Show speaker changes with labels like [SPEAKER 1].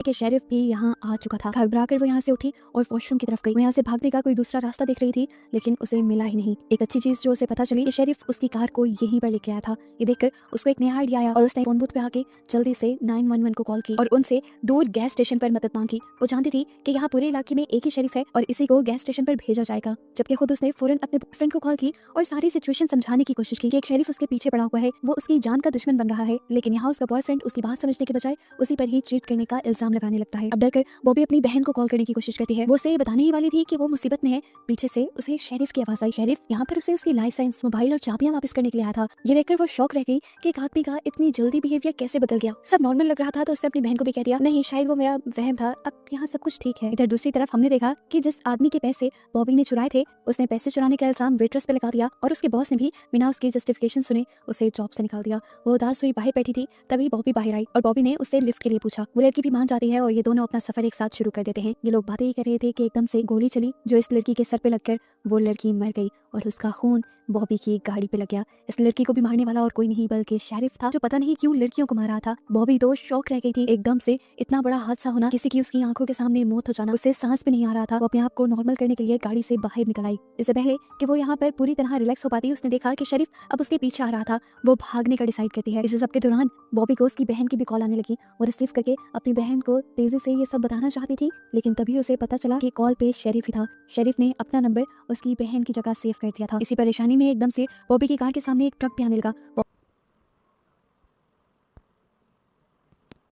[SPEAKER 1] कि शेरिफ भी यहाँ आ चुका था। घबराकर वो यहाँ से उठी और वॉशरूम की तरफ गई। वो यहाँ से भागने का कोई दूसरा रास्ता देख रही थी, लेकिन उसे मिला ही नहीं। एक अच्छी चीज जो उसे पता चली कि शेरिफ उसकी कार को यहीं पर लेके आया था। ये देखकर उसको एक नया आइडिया आया और उसने फोन बूथ पे आके जल्दी से 911 को कॉल की और उनसे दूर गैस स्टेशन पर मदद मांगी। वो जानती थी कि यहाँ पूरे इलाके में एक ही शेरिफ है और इसी को गैस स्टेशन पर भेजा जाएगा। जबकि खुद उसने फौरन अपने बॉयफ्रेंड को कॉल की और सारी सिचुएशन समझाने की कोशिश की कि एक शेरिफ उसके पीछे पड़ा हुआ है, वो उसकी जान का दुश्मन बन रहा है। लेकिन यहाँ उसका बॉयफ्रेंड उसकी बात समझने के बजाय उसी पर ही चीट करने का इल्जाम लगाने लगता है। अब डरकर बॉबी अपनी बहन को कॉल करने की कोशिश करती है। वो उसे बताने ही वाली थी कि वो मुसीबत में है, पीछे से उसे शेरिफ की आवाज आई। शेरिफ यहाँ पर उसे उसकी लाइसेंस, मोबाइल और चाबियां वापस करने के लिए आया था। ये देखकर वो शॉक रह गई कि एक आदमी का इतनी जल्दी बिहेवियर कैसे बदल गया। सब नॉर्मल लग रहा था तो उसने अपनी बहन को भी कह दिया, नहीं शायद वो मेरा वहम था, अब यहाँ सब कुछ ठीक है। इधर दूसरी तरफ हमने देखा कि जिस आदमी के पैसे बॉबी ने चुराए थे, उसने पैसे चुराने का इल्जाम वेट्रेस पे लगा दिया और उसके बॉस ने भी बिना उसकी जस्टिफिकेशन सुने उसे जॉब से निकाल दिया। वो उदास हुई बाहर बैठी थी, तभी बॉबी बाहर आई और बॉबी ने उससे लिफ्ट के लिए पूछा। वो लड़की भी मान जाती है और ये दोनों अपना सफर एक साथ शुरू कर देते हैं। ये लोग बातें ही कर रहे थे कि एकदम से गोली चली जो इस लड़की के सर पे लगकर वो लड़की मर गई और उसका खून बॉबी की गाड़ी पे लग गया। इस लड़की को भी मारने वाला और कोई नहीं बल्कि शेरिफ था, जो पता नहीं क्यों लड़कियों को मार रहा था। बॉबी तो शॉक रह गई थी, एकदम से इतना बड़ा हादसा होना, किसी की उसकी आंखों के सामने मौत हो जाना, उससे सांस भी नहीं आ रहा था। वो अपने आप को नॉर्मल करने के लिए गाड़ी से बाहर निकल आई। इससे पहले कि वो यहाँ पर पूरी तरह रिलैक्स हो पाती, उसने देखा कि शेरिफ अब उसके पीछे आ रहा था। वो भागने का डिसाइड करती है। इस सब के दौरान बॉबी को उसकी बहन की भी कॉल आने लगी और रिसीव करके अपनी बहन को तेजी से ये सब बताना चाहती थी, लेकिन तभी उसे पता चला कि कॉल पे शेरिफ ही था। शेरिफ ने अपना नंबर उसकी बहन की जगह सेव कर दिया था। इसी परेशानी में एकदम से बॉबी की कार के सामने एक ट्रक भी आने लगा।